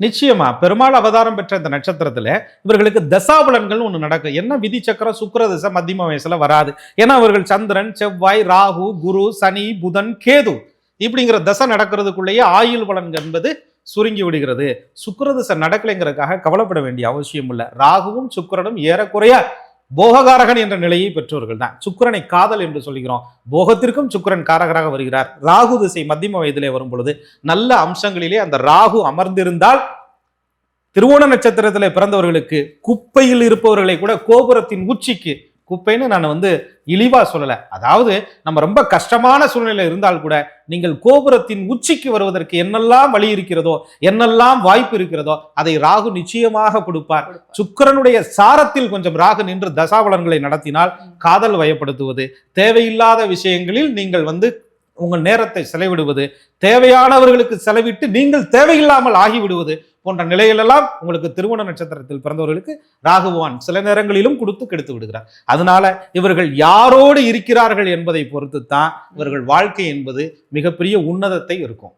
நிச்சயமா பெருமாள் அவதாரம் பெற்ற இந்த நட்சத்திரத்துல இவர்களுக்கு தசாபலன்கள் ஒண்ணு நடக்கும். என்ன விதி சக்கரம் சுக்கிர திசை மத்தியம வயசுல வராது. ஏன்னா அவர்கள் சந்திரன், செவ்வாய், ராகு, குரு, சனி, புதன், கேது இப்படிங்கிற தசை நடக்கிறதுக்குள்ளேயே ஆயுள் பலன் என்பது சுருங்கி விடுகிறது. சுக்கிர திசை நடக்கலைங்கிறதுக்காக கவலைப்பட வேண்டிய அவசியம் இல்லை. ராகுவும் சுக்கிரனும் ஏறக்குறைய போககாரகன் என்ற நிலையை பெற்றவர்கள் தான். சுக்கிரனை காதல் என்று சொல்கிறோம். போகத்திற்கும் சுக்கிரன் காரகராக வருகிறார். ராகு திசை மத்தியம வயதிலே வரும் பொழுது நல்ல அம்சங்களிலே அந்த ராகு அமர்ந்திருந்தால் திருவோண நட்சத்திரத்தில் பிறந்தவர்களுக்கு குப்பையில் இருப்பவர்களை கூட கோபுரத்தின் உச்சிக்கு, குப்பைன்னு நான் இழிவா சொல்லல, அதாவது நம்ம ரொம்ப கஷ்டமான சூழ்நிலை இருந்தால் கூட நீங்கள் கோபுரத்தின் உச்சிக்கு வருவதற்கு என்னெல்லாம் வழி இருக்கிறதோ, என்னெல்லாம் வாய்ப்பு இருக்கிறதோ அதை ராகு நிச்சயமாக கொடுப்பார். சுக்கிரனுடைய சாரத்தில் கொஞ்சம் ராகு நின்று தசாபலன்களை நடத்தினால் காதல் வயப்படுத்துவது, தேவையில்லாத விஷயங்களில் நீங்கள் உங்கள் நேரத்தை செலவிடுவது, தேவையானவர்களுக்கு செலவிட்டு நீங்கள் தேவையில்லாமல் ஆகிவிடுவது போன்ற நிலையிலெல்லாம் உங்களுக்கு திருவோண நட்சத்திரத்தில் பிறந்தவர்களுக்கு ராகுவான் சில நேரங்களிலும் கொடுத்து கெடுத்து விடுகிறார். அதனால இவர்கள் யாரோடு இருக்கிறார்கள் என்பதை பொறுத்து தான் இவர்கள் வாழ்க்கை என்பது மிகப்பெரிய உன்னதத்தை இருக்கும்.